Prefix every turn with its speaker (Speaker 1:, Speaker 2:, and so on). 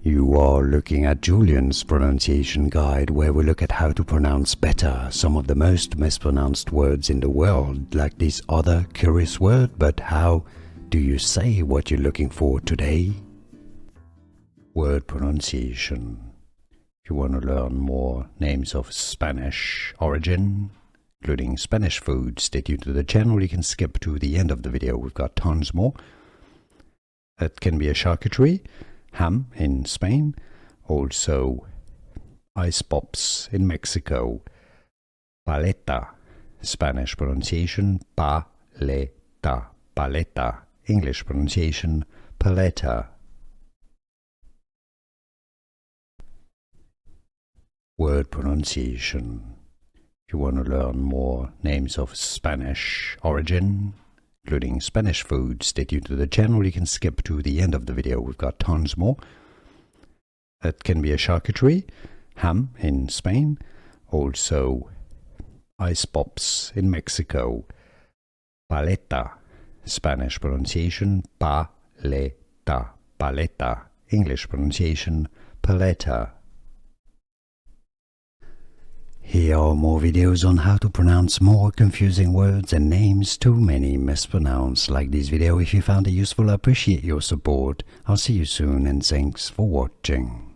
Speaker 1: You are looking at Julian's pronunciation guide, where we look at how to pronounce better some of the most mispronounced words in the world, like this other curious word. But how do you say what you're looking for today? Word pronunciation. If you want to learn more names of Spanish origin, including Spanish food, stay tuned to the channel. You can skip to the end of the video. We've got tons more. That can be a charcuterie, ham in Spain, also ice pops in Mexico, paleta, Spanish pronunciation, paleta, paleta, English pronunciation, paleta. Word pronunciation. If you want to learn more names of Spanish origin, including Spanish food, stay tuned to the channel. You can skip to the end of the video. We've got tons more. That can be a charcuterie, ham in Spain, also ice pops in Mexico, paleta, Spanish pronunciation, paleta, paleta, English pronunciation, paleta. Here are more videos on how to pronounce more confusing words and names too many mispronounced. Like this video if you found it useful. I appreciate your support. I'll see you soon and thanks for watching.